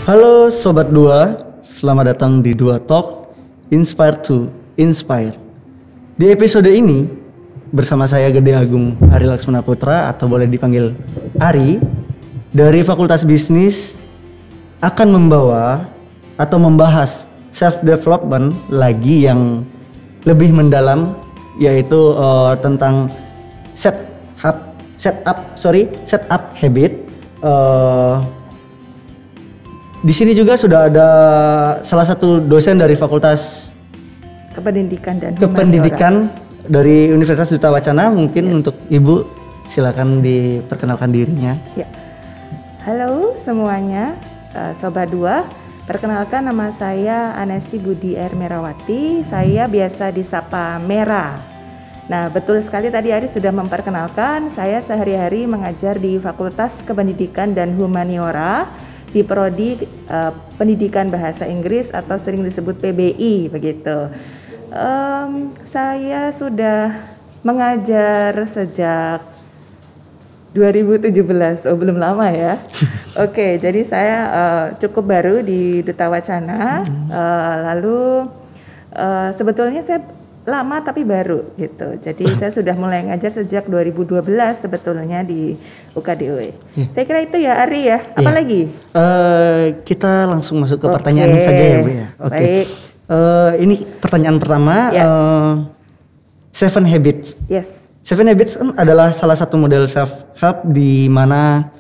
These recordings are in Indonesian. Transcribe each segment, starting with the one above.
Halo Sobat Dua, selamat datang di Dua Talk, Inspire to Inspire. Di episode ini, bersama saya Gede Agung Ari Laksmana Putra atau boleh dipanggil Ari, dari Fakultas Bisnis akan membawa atau membahas self-development lagi yang lebih mendalam, yaitu tentang setup habit. Di sini juga sudah ada salah satu dosen dari Fakultas Kependidikan dan Kependidikan dari Universitas Duta Wacana. Mungkin untuk Ibu silakan diperkenalkan dirinya. Ya. Halo semuanya, Sobat Dua. Perkenalkan, nama saya Anesti Budi R. Merawati. Saya biasa disapa Mera. Nah, betul sekali tadi Ari sudah memperkenalkan. Saya sehari-hari mengajar di Fakultas Kependidikan dan Humaniora di Prodi Pendidikan Bahasa Inggris atau sering disebut PBI begitu. Saya sudah mengajar sejak 2017, belum lama ya. Oke, jadi saya cukup baru di Duta Wacana. Lalu sebetulnya saya lama tapi baru gitu. Jadi saya sudah mulai ngajar sejak 2012 sebetulnya di UKDW. Saya kira itu ya Ari ya. Apalagi? Kita langsung masuk ke pertanyaan saja ya Bu ya. Oke. Baik. Ini pertanyaan pertama. Seven Habits. Yes. Seven Habits adalah salah satu model self help di mana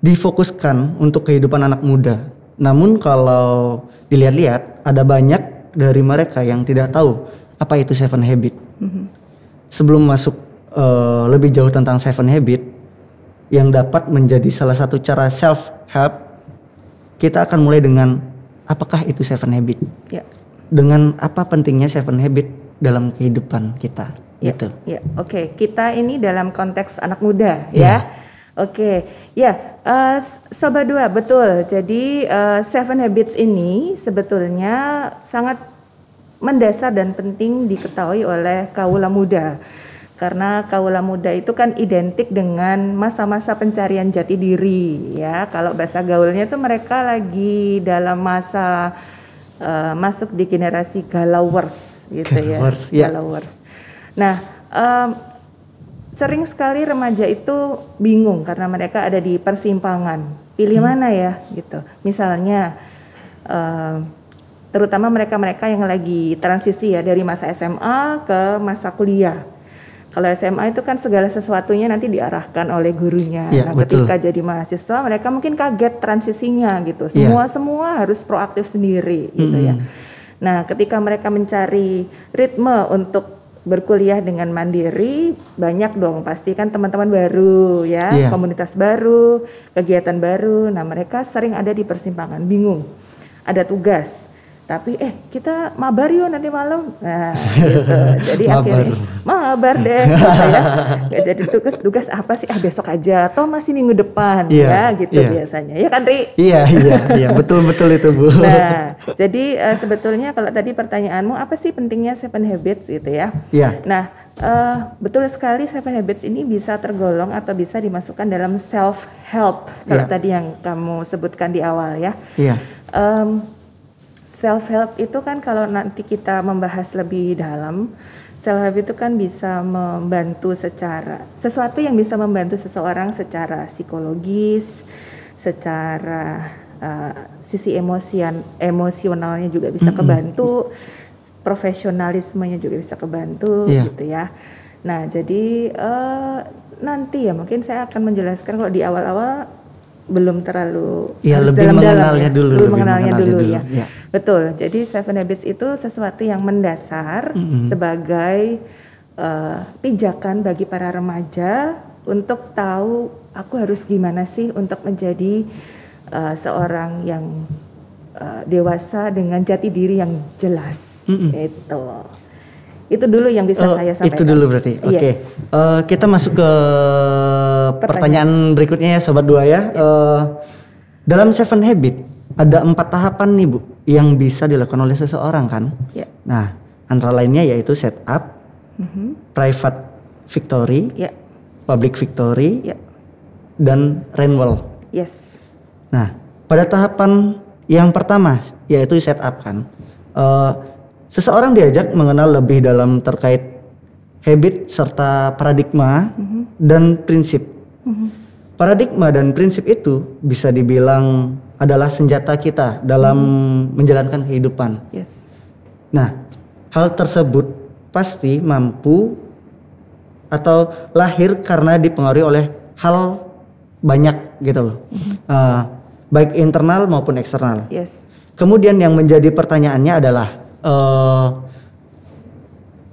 difokuskan untuk kehidupan anak muda. Namun kalau dilihat-lihat ada banyak dari mereka yang tidak tahu apa itu Seven Habit. Sebelum masuk lebih jauh tentang Seven Habit yang dapat menjadi salah satu cara self help, kita akan mulai dengan apakah itu Seven Habit? Ya. Dengan apa pentingnya Seven Habit dalam kehidupan kita? Ya, gitu. Ya, oke. Kita ini dalam konteks anak muda ya. Oke, ya, Sobat Dua, betul. Jadi Seven Habits ini sebetulnya sangat mendasar dan penting diketahui oleh kaula muda. Karena kaula muda itu kan identik dengan masa-masa pencarian jati diri ya. Kalau bahasa gaulnya itu mereka lagi dalam masa masuk di generasi galawers gitu Galawers, ya. Galawers. Nah, sering sekali remaja itu bingung karena mereka ada di persimpangan. Pilih mana ya gitu. Misalnya terutama mereka-mereka yang lagi transisi ya dari masa SMA ke masa kuliah. Kalau SMA itu kan segala sesuatunya nanti diarahkan oleh gurunya. Ya, nah, betul. ketika jadi mahasiswa mereka mungkin kaget transisinya gitu. Semua harus proaktif sendiri gitu ya. Nah, ketika mereka mencari ritme untuk berkuliah dengan mandiri, banyak dong pasti kan teman-teman baru ya, komunitas baru, kegiatan baru. Nah, mereka sering ada di persimpangan, bingung. Ada tugas. Tapi kita mabar yuk nanti malam. Nah gitu. Jadi akhirnya mabar deh gitu ya. Gak jadi tugas apa sih, besok aja, toh masih minggu depan ya gitu biasanya. Ya kan Ri? Iya, betul itu Bu. Nah, jadi sebetulnya kalau tadi pertanyaanmu apa sih pentingnya Seven Habits gitu ya. Iya. Nah, betul sekali Seven Habits ini bisa tergolong atau bisa dimasukkan dalam self help kalau tadi yang kamu sebutkan di awal ya. Iya. Self help itu kan kalau nanti kita membahas lebih dalam, self help itu kan bisa membantu sesuatu yang bisa membantu seseorang secara psikologis, secara sisi emosionalnya juga bisa kebantu, profesionalismenya juga bisa kebantu gitu ya. Nah, jadi nanti ya mungkin saya akan menjelaskan kalau di awal-awal belum terlalu lebih mengenalnya dulu ya. Betul. Jadi Seven Habits itu sesuatu yang mendasar sebagai pijakan bagi para remaja untuk tahu aku harus gimana sih untuk menjadi seorang yang dewasa dengan jati diri yang jelas. Itu dulu yang bisa saya sampaikan. Itu dulu berarti. Oke. Kita masuk ke pertanyaan berikutnya ya Sobat Dua ya. Dalam Seven Habit ada 4 tahapan nih Bu yang bisa dilakukan oleh seseorang kan. Nah, antara lainnya yaitu setup, private victory, public victory, dan renewal. Yes. Nah, pada tahapan yang pertama yaitu setup kan. Seseorang diajak mengenal lebih dalam terkait habit serta paradigma dan prinsip. Paradigma dan prinsip itu bisa dibilang adalah senjata kita dalam menjalankan kehidupan. Yes. Nah, hal tersebut pasti mampu atau lahir karena dipengaruhi oleh hal banyak gitu loh. Baik internal maupun eksternal. Yes. Kemudian yang menjadi pertanyaannya adalah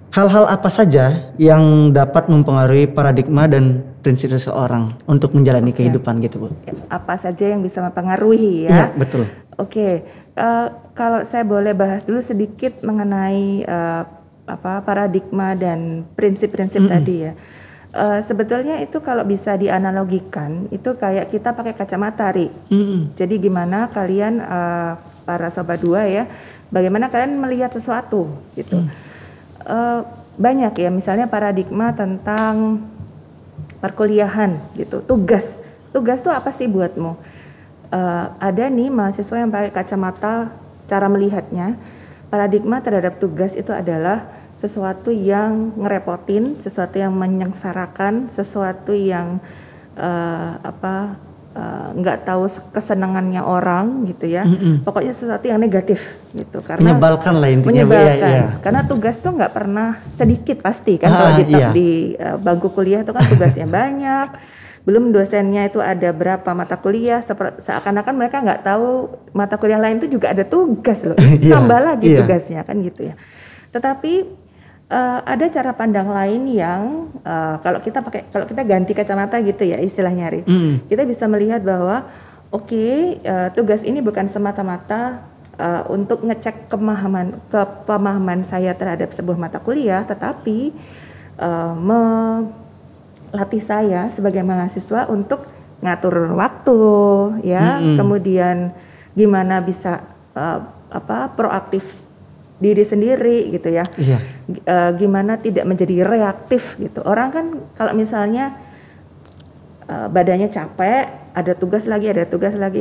hal-hal apa saja yang dapat mempengaruhi paradigma dan prinsip seseorang untuk menjalani kehidupan gitu Bu? Apa saja yang bisa mempengaruhi ya? Iya betul. Oke, kalau saya boleh bahas dulu sedikit mengenai paradigma dan prinsip-prinsip tadi ya. Sebetulnya itu kalau bisa dianalogikan itu kayak kita pakai kacamata, Ri. Jadi gimana kalian para sobat dua ya, bagaimana kalian melihat sesuatu gitu. Banyak ya, misalnya paradigma tentang perkuliahan gitu, tugas tuh apa sih buatmu? Ada nih mahasiswa yang pakai kacamata, cara melihatnya paradigma terhadap tugas itu adalah sesuatu yang ngerepotin, sesuatu yang menyengsarakan, sesuatu yang nggak tahu kesenangannya orang gitu ya. Pokoknya sesuatu yang negatif gitu. Karena menyebalkan lah intinya. Menyebalkan. Ya. Karena tugas tuh nggak pernah sedikit pasti kan kalau di bangku kuliah itu kan tugasnya banyak. Belum dosennya itu ada berapa mata kuliah, seakan-akan mereka nggak tahu mata kuliah lain itu juga ada tugas loh. Tambah lagi tugasnya kan gitu ya. Tetapi ada cara pandang lain yang kalau kita ganti kacamata gitu ya istilahnya Ri. Kita bisa melihat bahwa tugas ini bukan semata-mata untuk ngecek pemahaman saya terhadap sebuah mata kuliah, tetapi melatih saya sebagai mahasiswa untuk ngatur waktu ya, kemudian gimana bisa proaktif diri sendiri gitu ya. Gimana tidak menjadi reaktif gitu. Orang kan kalau misalnya badannya capek, ada tugas lagi,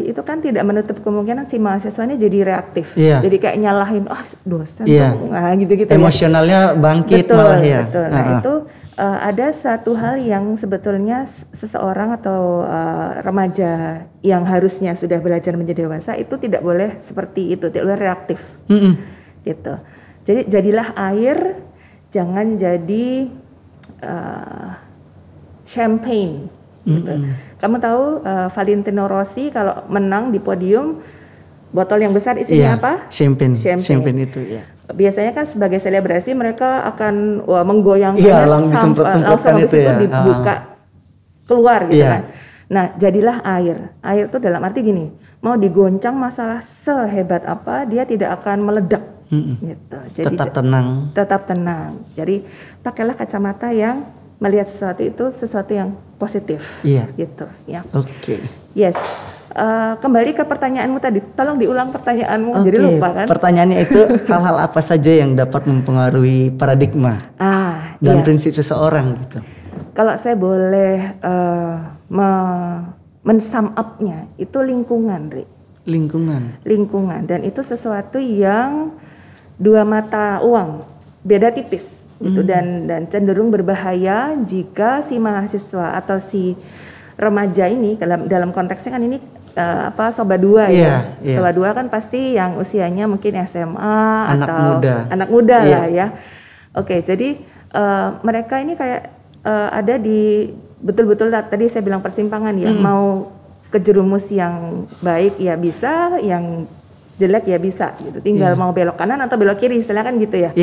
itu kan tidak menutup kemungkinan si mahasiswa ini jadi reaktif. Jadi kayak nyalahin, dosen tuh, gitu-gitu. Emosionalnya bangkit malah ya. Betul. Nah itu ada satu hal yang sebetulnya seseorang atau remaja yang harusnya sudah belajar menjadi dewasa itu tidak boleh seperti itu, tidak boleh reaktif. Gitu. Jadi jadilah air, jangan jadi champagne. Gitu. Kamu tahu Valentino Rossi kalau menang di podium botol yang besar isinya apa? Champagne itu ya. Biasanya kan sebagai selebrasi mereka akan menggoyangkannya langsung habis itu dibuka keluar gitu kan. Nah jadilah air. Air itu dalam arti gini, mau digoncang masalah sehebat apa dia tidak akan meledak. Gitu. Jadi tetap tenang. Jadi pakailah kacamata yang melihat sesuatu itu sesuatu yang positif. Gitu ya. Yes. Kembali ke pertanyaanmu tadi, tolong diulang pertanyaanmu. Jadi lupa kan. Pertanyaannya itu hal-hal apa saja yang dapat mempengaruhi paradigma dan prinsip seseorang gitu. Kalau saya boleh men-sum up-nya itu lingkungan, Ri. Lingkungan dan itu sesuatu yang dua mata uang, beda tipis gitu dan cenderung berbahaya jika si mahasiswa atau si remaja ini dalam konteksnya kan ini sobat dua ya. Sobat dua kan pasti yang usianya mungkin SMA atau anak muda lah ya. Jadi mereka ini kayak ada di betul-betul tadi saya bilang persimpangan ya, mau kejerumus yang baik ya bisa, yang jelek ya bisa gitu. Tinggal mau belok kanan atau belok kiri, silakan gitu ya.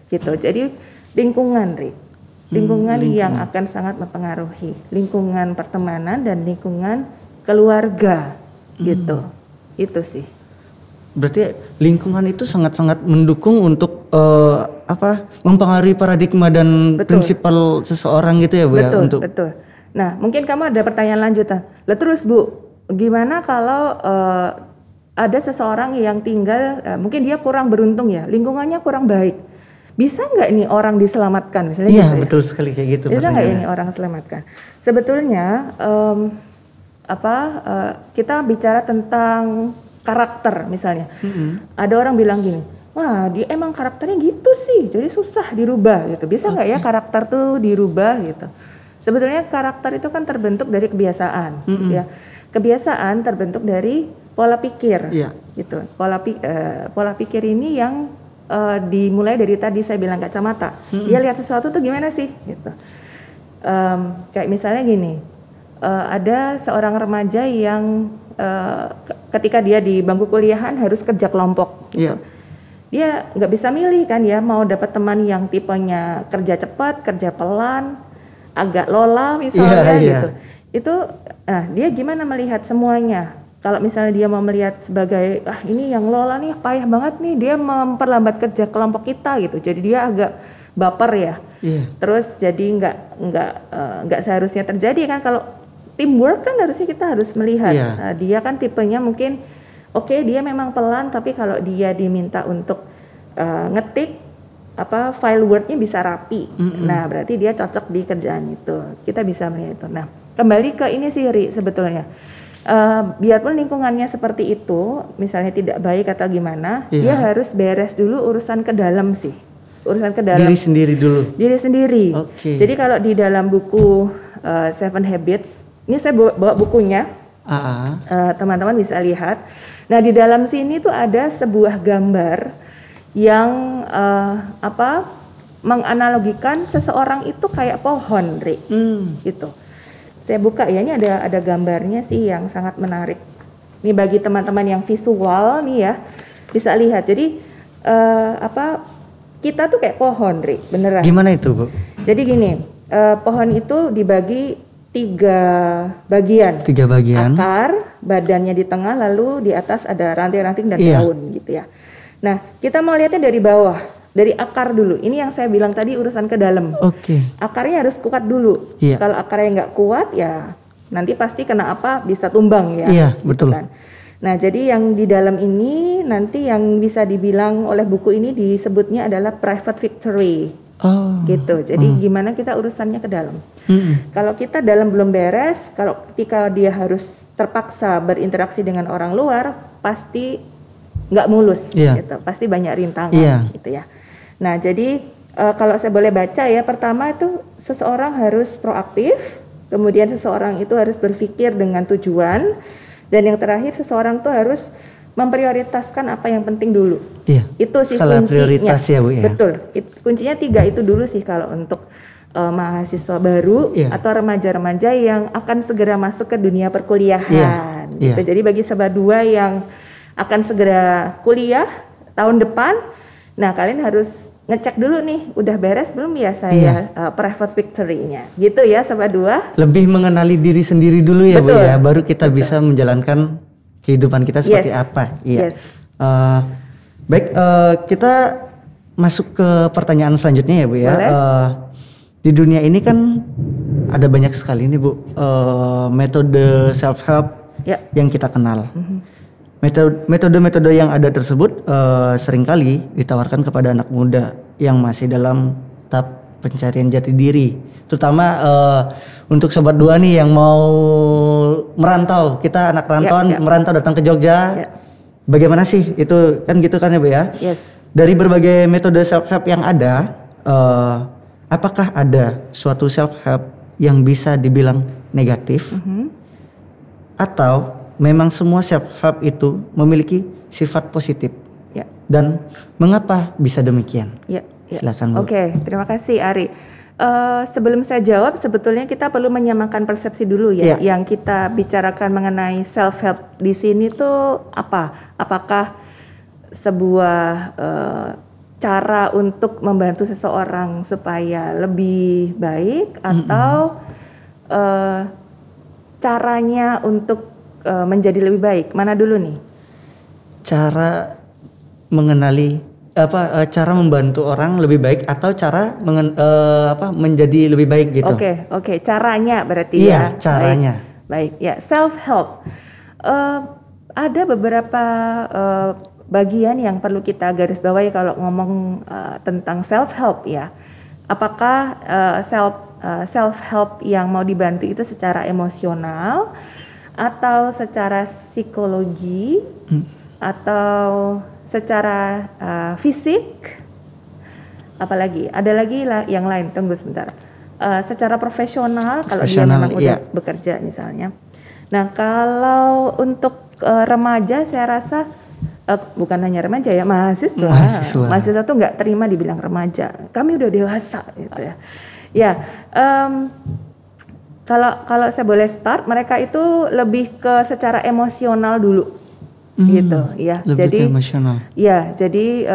Gitu. Jadi lingkungan, Ri. Lingkungan yang akan sangat mempengaruhi. Lingkungan pertemanan dan lingkungan keluarga gitu. Itu sih. Berarti lingkungan itu sangat-sangat mendukung untuk mempengaruhi paradigma dan prinsipal seseorang gitu ya Bu ya? Betul. Nah, mungkin kamu ada pertanyaan lanjutan. Lah terus Bu, gimana kalau ada seseorang yang tinggal, mungkin dia kurang beruntung ya, lingkungannya kurang baik. Bisa nggak ini orang diselamatkan? Misalnya betul sekali kayak gitu. Bisa nggak ini orang diselamatkan? Sebetulnya kita bicara tentang karakter misalnya. Ada orang bilang gini, wah dia emang karakternya gitu sih, jadi susah dirubah gitu. Bisa nggak ya karakter tuh dirubah gitu? Sebetulnya karakter itu kan terbentuk dari kebiasaan, gitu ya. Kebiasaan terbentuk dari pola pikir, gitu. Pola pikir ini yang dimulai dari tadi saya bilang kacamata. Dia lihat sesuatu tuh gimana sih, gitu. Kayak misalnya gini, ada seorang remaja yang ketika dia di bangku kuliahan harus kerja kelompok gitu. Dia nggak bisa milih kan ya, mau dapat teman yang tipenya kerja cepat, kerja pelan, agak lola misalnya gitu. Itu dia gimana melihat semuanya. Kalau misalnya dia mau melihat sebagai ini yang lola nih payah banget nih, dia memperlambat kerja kelompok kita gitu. Jadi dia agak baper ya. Terus jadi nggak seharusnya terjadi kan. Kalau teamwork kan harusnya kita harus melihat dia kan tipenya mungkin dia memang pelan, tapi kalau dia diminta untuk ngetik file wordnya bisa rapi, nah berarti dia cocok di kerjaan itu. Kita bisa melihat itu. Nah kembali ke ini sih Ri, sebetulnya biarpun lingkungannya seperti itu, misalnya tidak baik atau gimana, dia harus beres dulu urusan ke dalam sih. Urusan ke dalam diri sendiri dulu. Diri sendiri. Jadi kalau di dalam buku Seven Habits, ini saya bawa bukunya, teman-teman bisa lihat. Nah di dalam sini tuh ada sebuah gambar yang menganalogikan seseorang itu kayak pohon, Ri, gitu. Saya buka ya, ini ada gambarnya sih yang sangat menarik. Ini bagi teman-teman yang visual nih ya, bisa lihat. Jadi kita tuh kayak pohon, Ri, beneran. Gimana itu, Bu? Jadi gini, pohon itu dibagi 3 bagian. 3 bagian. Akar, badannya di tengah, lalu di atas ada ranting-ranting dan daun gitu ya. Nah, kita mau lihatnya dari bawah, dari akar dulu. Ini yang saya bilang tadi urusan ke dalam. Akarnya harus kuat dulu. Kalau akarnya nggak kuat ya nanti pasti kena bisa tumbang ya. Iya, betul. Kan? Nah, jadi yang di dalam ini nanti yang bisa dibilang oleh buku ini disebutnya adalah private victory. Gitu. Jadi gimana kita urusannya ke dalam. Kalau kita dalam belum beres, kalau ketika dia harus terpaksa berinteraksi dengan orang luar, pasti nggak mulus, gitu. Pasti banyak rintangan, gitu ya. Nah, jadi kalau saya boleh baca ya, pertama itu seseorang harus proaktif, kemudian seseorang itu harus berpikir dengan tujuan, dan yang terakhir seseorang tuh harus memprioritaskan apa yang penting dulu. Itu sih skala kuncinya. Prioritas ya, Bu ya. Betul. Kuncinya 3 itu dulu sih kalau untuk mahasiswa baru atau remaja-remaja yang akan segera masuk ke dunia perkuliahan. Gitu. Jadi bagi sobat 2 yang akan segera kuliah tahun depan, nah kalian harus ngecek dulu nih, udah beres belum ya saya private victory-nya. Gitu ya sobat 2. Lebih mengenali diri sendiri dulu ya, Bu ya, baru kita bisa menjalankan kehidupan kita seperti apa. Baik, kita masuk ke pertanyaan selanjutnya ya, Bu ya. Di dunia ini kan ada banyak sekali nih, Bu, metode self help yang kita kenal. Metode-metode yang ada tersebut seringkali ditawarkan kepada anak muda yang masih dalam tahap pencarian jati diri, terutama untuk sobat 2 nih yang mau merantau. Kita anak rantauan merantau datang ke Jogja. Bagaimana sih itu kan gitu kan ya, Bu ya? Dari berbagai metode self help yang ada, apakah ada suatu self help yang bisa dibilang negatif? Atau memang semua self help itu memiliki sifat positif? Dan mengapa bisa demikian? Silakan, Bu. Oke, terima kasih Ari. Sebelum saya jawab, sebetulnya kita perlu menyamakan persepsi dulu ya. Yang kita bicarakan mengenai self help di sini tuh apa? Apakah sebuah cara untuk membantu seseorang supaya lebih baik, atau caranya untuk menjadi lebih baik? Mana dulu nih? Cara mengenali cara membantu orang lebih baik, atau cara menjadi lebih baik gitu. Oke, caranya berarti ya. Caranya. Baik, ya, self help. Ada beberapa bagian yang perlu kita garis bawahi kalau ngomong tentang self help ya. Apakah self help yang mau dibantu itu secara emosional, atau secara psikologi, atau secara fisik, apalagi ada lagi yang lain, tunggu sebentar. Secara profesional kalau dia memang udah bekerja misalnya. Nah kalau untuk remaja saya rasa bukan hanya remaja ya, mahasiswa tuh nggak terima dibilang remaja, kami udah dewasa gitu ya. Ya, kalau saya boleh start, mereka itu lebih ke secara emosional dulu. Gitu ya, jadi emosional. Ya, jadi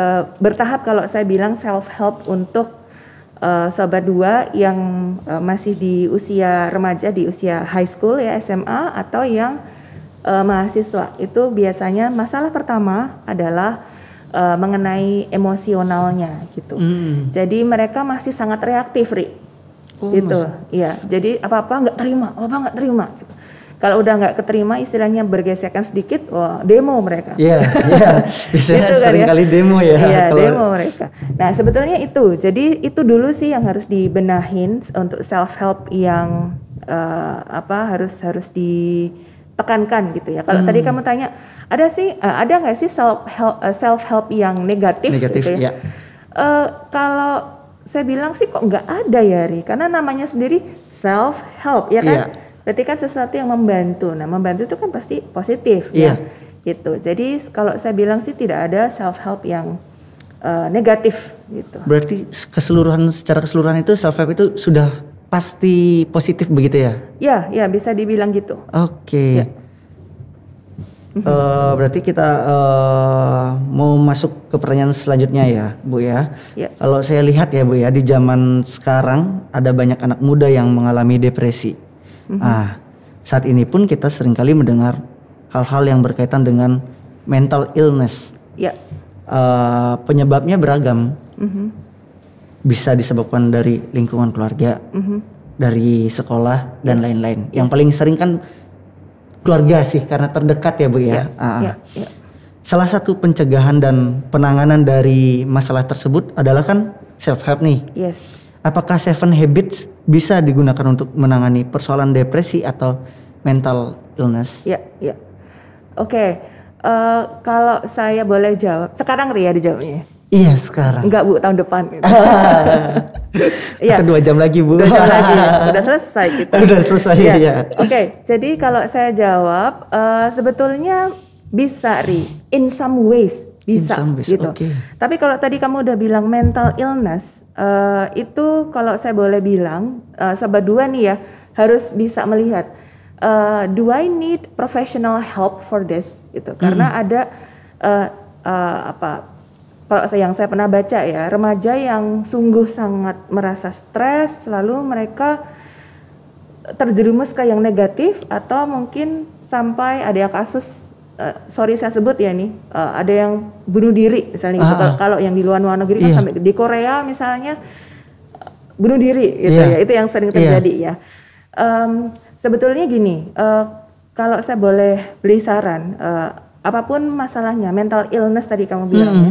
bertahap kalau saya bilang self help untuk sobat dua yang masih di usia remaja, di usia high school ya, SMA, atau yang mahasiswa. Itu biasanya masalah pertama adalah mengenai emosionalnya gitu. Jadi mereka masih sangat reaktif, gitu. Iya, jadi apa-apa nggak terima gitu. Kalau udah nggak keterima, istilahnya bergesekan sedikit, wah demo mereka. Iya, biasanya gitu kan, sering kali demo ya. Iya, demo mereka. Nah sebetulnya itu, jadi itu dulu sih yang harus dibenahin untuk self help yang harus ditekankan gitu ya. Kalau tadi kamu tanya, ada nggak sih self help yang negatif gitu ya? Kalau saya bilang sih kok nggak ada ya, karena namanya sendiri self help ya kan. Berarti kan sesuatu yang membantu. Nah, membantu itu kan pasti positif ya. Gitu. Jadi kalau saya bilang sih tidak ada self help yang negatif gitu. Berarti secara keseluruhan itu self help itu sudah pasti positif begitu ya? Ya bisa dibilang gitu. Oke. Berarti kita mau masuk ke pertanyaan selanjutnya ya, Bu ya. Kalau saya lihat ya, Bu ya, di zaman sekarang ada banyak anak muda yang mengalami depresi. Saat ini pun kita seringkali mendengar hal-hal yang berkaitan dengan mental illness. Penyebabnya beragam. Bisa disebabkan dari lingkungan keluarga, dari sekolah dan lain-lain. Yang paling sering kan keluarga sih, karena terdekat ya, Bu ya. Salah satu pencegahan dan penanganan dari masalah tersebut adalah kan self help nih. Apakah 7 Habits bisa digunakan untuk menangani persoalan depresi atau mental illness? Oke. Kalau saya boleh jawab, sekarang Ria dijawabnya. Iya sekarang. Enggak Bu, tahun depan. Atau 2 jam lagi Bu. 2 jam lagi. Udah selesai kita. Udah selesai ya. Oke, jadi kalau saya jawab, sebetulnya bisa in some ways. Bisa gitu. Tapi kalau tadi kamu udah bilang mental illness, itu kalau saya boleh bilang, sobat dua nih ya, harus bisa melihat, do I need professional help for this? Gitu. Karena ada kalau yang saya pernah baca ya, remaja yang sungguh sangat merasa stres, lalu mereka terjerumus ke yang negatif, atau mungkin sampai ada yang kasus. Sorry saya sebut ya nih, ada yang bunuh diri misalnya gitu. Kalau yang di luar negeri kan sampai di Korea misalnya bunuh diri gitu ya, itu yang sering terjadi ya. Sebetulnya gini, kalau saya boleh beri saran, apapun masalahnya, mental illness tadi kamu bilang ya,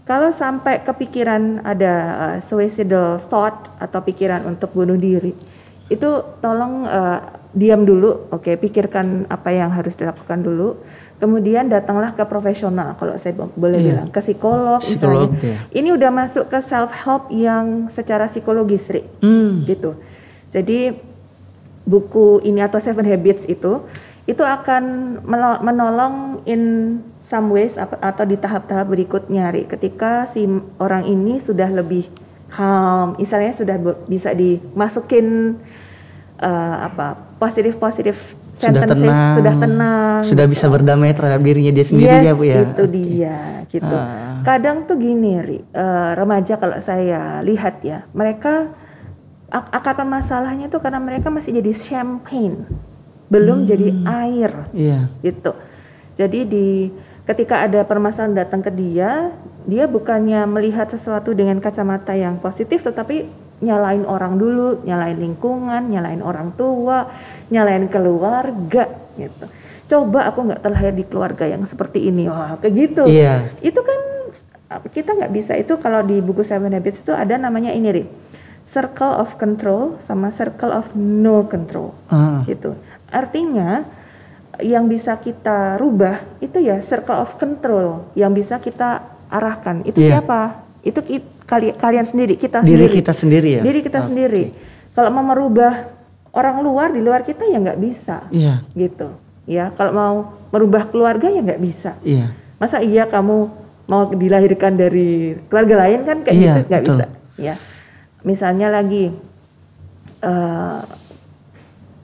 kalau sampai kepikiran ada suicidal thought atau pikiran untuk bunuh diri, itu tolong diam dulu, pikirkan apa yang harus dilakukan dulu. Kemudian datanglah ke profesional, kalau saya boleh bilang, ke psikolog misalnya. Ini udah masuk ke self help yang secara psikologis, gitu. Jadi buku ini atau 7 Habits itu akan menolong in some ways atau di tahap-tahap berikutnya, ketika si orang ini sudah lebih calm, misalnya sudah bisa dimasukin positif sentences, sudah tenang, sudah bisa berdamai terhadap dirinya dia sendiri ya Bu ya. Itu dia gitu. Kadang tuh gini remaja kalau saya lihat ya, mereka akar masalahnya tuh karena mereka masih jadi champagne, belum jadi air, gitu. Jadi ketika ada permasalahan datang ke dia bukannya melihat sesuatu dengan kacamata yang positif, tetapi nyalain orang dulu, nyalain lingkungan, nyalain orang tua, nyalain keluarga gitu. Coba aku nggak terlahir di keluarga yang seperti ini, wah kayak gitu. Itu kan kita nggak bisa. Itu kalau di buku 7 Habits itu ada namanya ini circle of control sama circle of no control gitu. Artinya yang bisa kita rubah itu ya circle of control yang bisa kita arahkan. Itu siapa? Itu kalian sendiri, kita Diri sendiri. kita sendiri ya. Diri kita sendiri. Kalau mau merubah orang luar di luar kita ya nggak bisa. Gitu. Ya, kalau mau merubah keluarga ya nggak bisa. Masa iya kamu mau dilahirkan dari keluarga lain kan kayak gitu nggak bisa. Ya, misalnya lagi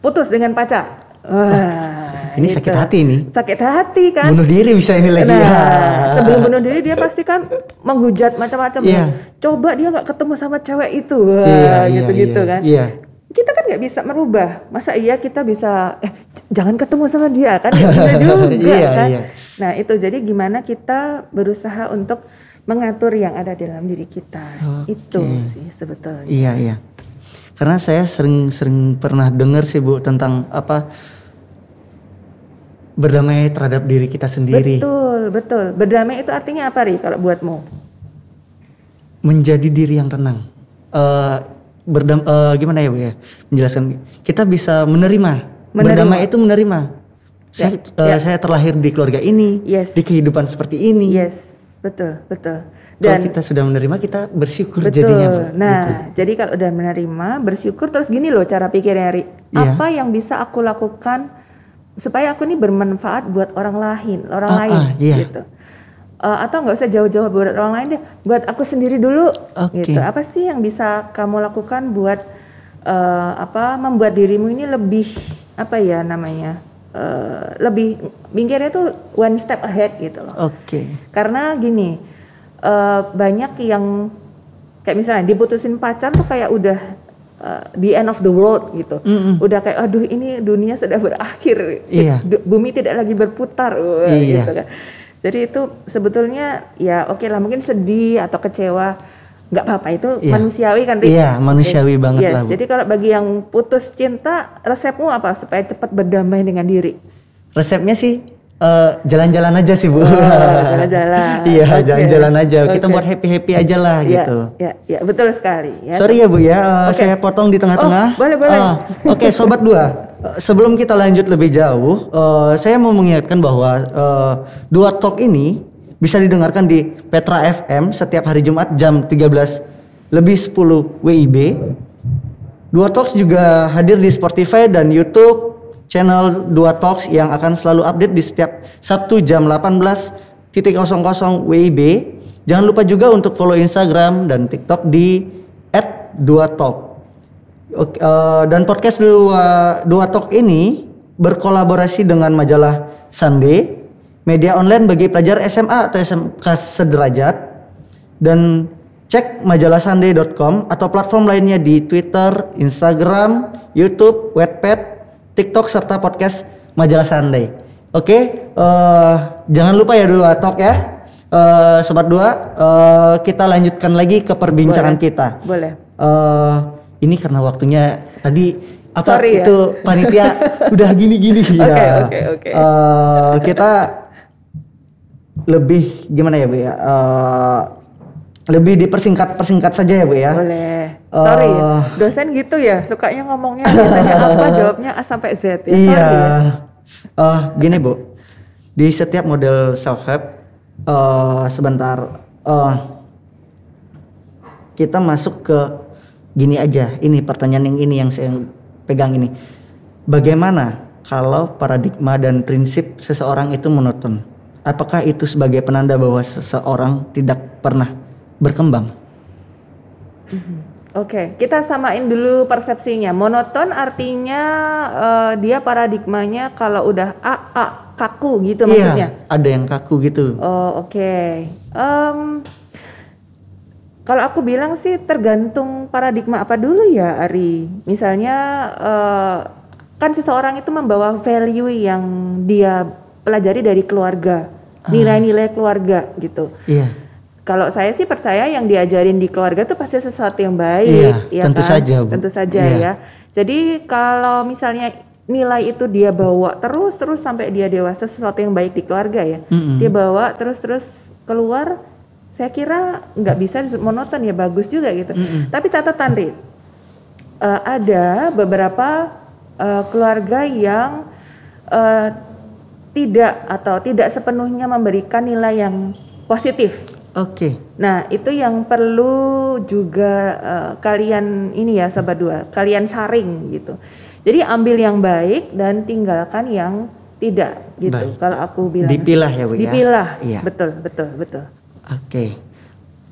putus dengan pacar. Wah, ini sakit hati nih. Sakit hati kan. Bunuh diri bisa ini lagi. Nah, sebelum bunuh diri dia pasti kan menghujat macam-macam. Coba dia nggak ketemu sama cewek itu, gitu-gitu kan. Kita kan nggak bisa merubah. Masa iya kita bisa jangan ketemu sama dia kan? Nggak bisa juga kan. Nah itu jadi gimana kita berusaha untuk mengatur yang ada dalam diri kita. Itu sih sebetulnya. Iya. Karena saya sering pernah dengar sih Bu tentang berdamai terhadap diri kita sendiri. Betul. Berdamai itu artinya apa Ri kalau buatmu? Menjadi diri yang tenang. Gimana ya Bu ya? Menjelaskan. Kita bisa menerima. Berdamai itu menerima. Saya terlahir di keluarga ini, di kehidupan seperti ini. Betul. Dan kalau kita sudah menerima, kita bersyukur jadinya. Nah, jadi kalau udah menerima, bersyukur, terus gini loh cara pikirnya Ri. Apa yang bisa aku lakukan supaya aku ini bermanfaat buat orang lain, gitu. Atau nggak usah jauh-jauh buat orang lain deh, buat aku sendiri dulu. Gitu. Apa sih yang bisa kamu lakukan buat membuat dirimu ini lebih lebih mikirnya tuh one step ahead gitu loh. Karena gini. Banyak yang kayak misalnya diputusin pacar tuh kayak udah the end of the world gitu. Udah kayak aduh ini dunia sudah berakhir. Bumi tidak lagi berputar gitu kan. Jadi itu sebetulnya ya oke lah mungkin sedih atau kecewa nggak apa-apa itu manusiawi kan. Manusiawi banget lah Bu. Jadi kalau bagi yang putus cinta resepmu apa supaya cepat berdamai dengan diri? Resepnya sih jalan-jalan aja sih Bu. Jalan-jalan. Jalan-jalan aja. Kita buat happy-happy aja lah gitu. Ya, betul sekali. Ya. Sorry ya Bu ya, saya potong di tengah-tengah. Boleh. Oke, Sobat Dua. Sebelum kita lanjut lebih jauh, saya mau mengingatkan bahwa Dua Talk ini bisa didengarkan di Petra FM setiap hari Jumat jam 13:10 WIB. Dua Talks juga hadir di Spotify dan YouTube channel Dua Talks yang akan selalu update di setiap Sabtu jam 18:00 WIB. Jangan lupa juga untuk follow Instagram dan TikTok di @duatalk. Dan podcast Dua Talk ini berkolaborasi dengan majalah Sunday, media online bagi pelajar SMA atau SMK sederajat. Dan cek majalahsunday.com atau platform lainnya di Twitter, Instagram, YouTube, Wattpad, TikTok serta podcast majalah Sunday. Jangan lupa ya Dua Talk ya. Sobat Dua, kita lanjutkan lagi ke perbincangan kita. Boleh. Ini karena waktunya tadi Sorry itu ya? Panitia udah gini-gini ya. Oke. Kita lebih gimana ya Bu ya? Lebih dipersingkat saja ya Bu ya. Boleh. Sorry ya, dosen gitu ya, sukanya ngomongnya ditanya apa jawabnya A sampai Z ya. Iya. Gini Bu, di setiap model self help kita masuk ke gini aja. Ini pertanyaan yang ini yang saya pegang ini. Bagaimana kalau paradigma dan prinsip seseorang itu monoton? Apakah itu sebagai penanda bahwa seseorang tidak pernah berkembang? Oke, kita samain dulu persepsinya. Monoton artinya dia paradigmanya kalau udah kaku gitu maksudnya. Iya, ada yang kaku gitu. Oke. Kalau aku bilang sih tergantung paradigma apa dulu ya Ari. Misalnya kan seseorang itu membawa value yang dia pelajari dari keluarga, nilai-nilai keluarga gitu. Iya. Kalau saya sih percaya yang diajarin di keluarga itu pasti sesuatu yang baik, ya tentu kan? saja, Bu. Tentu saja ya. Jadi kalau misalnya nilai itu dia bawa terus sampai dia dewasa sesuatu yang baik di keluarga ya, dia bawa terus keluar, saya kira nggak bisa monoton ya, bagus juga gitu. Tapi catatan Rit, ada beberapa keluarga yang tidak sepenuhnya memberikan nilai yang positif. Oke. Nah, itu yang perlu juga kalian ini ya Sobat Dua, kalian saring gitu. Jadi ambil yang baik dan tinggalkan yang tidak gitu. Baik. Kalau aku bilang dipilah ya Bu ya. Dipilah. Iya. Betul. Oke.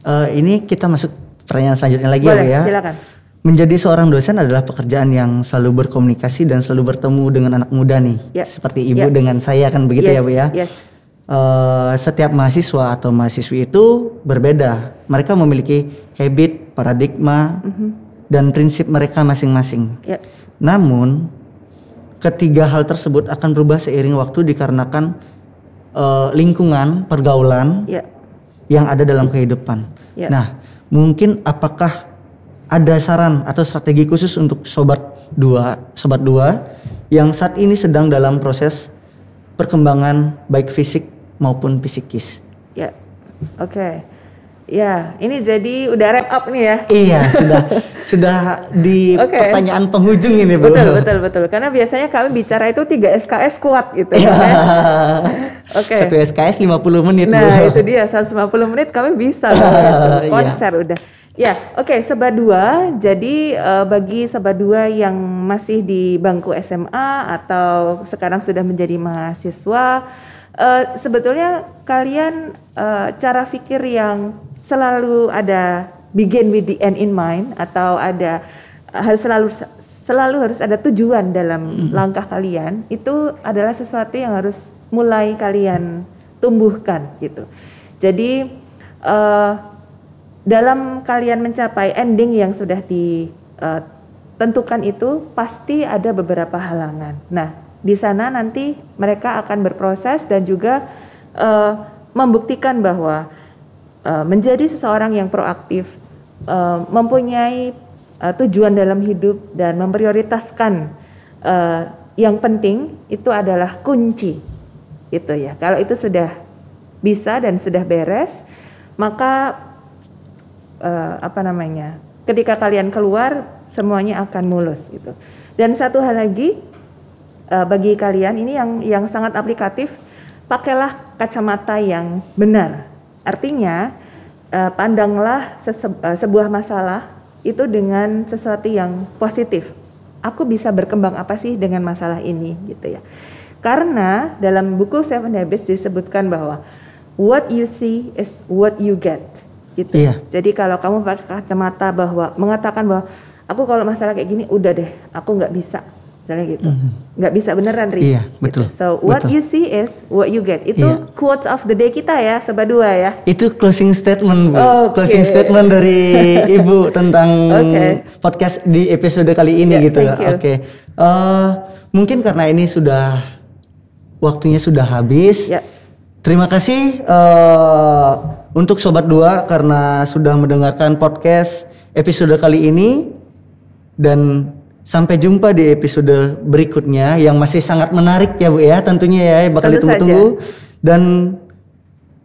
Ini kita masuk pertanyaan selanjutnya lagi. Boleh, ya Bu ya. silakan. Menjadi seorang dosen adalah pekerjaan yang selalu berkomunikasi dan selalu bertemu dengan anak muda nih. Ya. Seperti Ibu dengan saya kan begitu ya Bu ya. Yes. Setiap mahasiswa atau mahasiswi itu berbeda. Mereka memiliki habit, paradigma, dan prinsip mereka masing-masing. Ya. Namun, ketiga hal tersebut akan berubah seiring waktu dikarenakan lingkungan, pergaulan yang ada dalam kehidupan. Ya. Nah, mungkin apakah ada saran atau strategi khusus untuk sobat dua yang saat ini sedang dalam proses perkembangan baik fisik maupun psikis? Ya, oke. Ya, ini jadi udah wrap up nih ya. Iya, sudah di pertanyaan penghujung ini Bu. Betul. Karena biasanya kami bicara itu 3 SKS kuat gitu. Iya. Oke. 1 SKS 50 menit Bu. Nah, itu dia 150 menit kami bisa gitu. Konser udah. Ya, oke, Sobat Dua. Jadi bagi Sobat Dua yang masih di bangku SMA atau sekarang sudah menjadi mahasiswa, sebetulnya kalian cara pikir yang selalu ada begin with the end in mind atau ada selalu harus ada tujuan dalam langkah kalian, itu adalah sesuatu yang harus mulai kalian tumbuhkan gitu. Jadi dalam kalian mencapai ending yang sudah ditentukan itu pasti ada beberapa halangan. Nah, di sana nanti mereka akan berproses dan juga membuktikan bahwa menjadi seseorang yang proaktif, mempunyai tujuan dalam hidup dan memprioritaskan yang penting itu adalah kunci, gitu ya. Kalau itu sudah bisa dan sudah beres, maka ketika kalian keluar semuanya akan mulus, gitu. Dan satu hal lagi bagi kalian ini yang sangat aplikatif, pakailah kacamata yang benar. Artinya pandanglah sebuah masalah itu dengan sesuatu yang positif. Aku bisa berkembang apa sih dengan masalah ini gitu ya. Karena dalam buku Seven Habits disebutkan bahwa what you see is what you get gitu. Iya. Jadi kalau kamu pakai kacamata bahwa mengatakan bahwa aku kalau masalah kayak gini udah deh, aku nggak bisa. Misalnya gitu, nggak bisa beneran Ri. Iya, betul. Gitu. So what you see is what you get. Itu quotes of the day kita ya, Sobat Dua ya. Itu closing statement Bu. Closing statement dari Ibu tentang podcast di episode kali ini gitu. Oke. Mungkin karena ini waktunya sudah habis. Terima kasih untuk Sobat Dua karena sudah mendengarkan podcast episode kali ini, dan sampai jumpa di episode berikutnya yang masih sangat menarik ya Bu ya, tentunya ya, bakal ditunggu-tunggu. Dan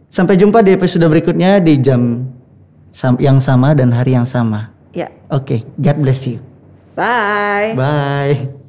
sampai jumpa di episode berikutnya di jam yang sama dan hari yang sama. Ya. Oke, God bless you. Bye. Bye.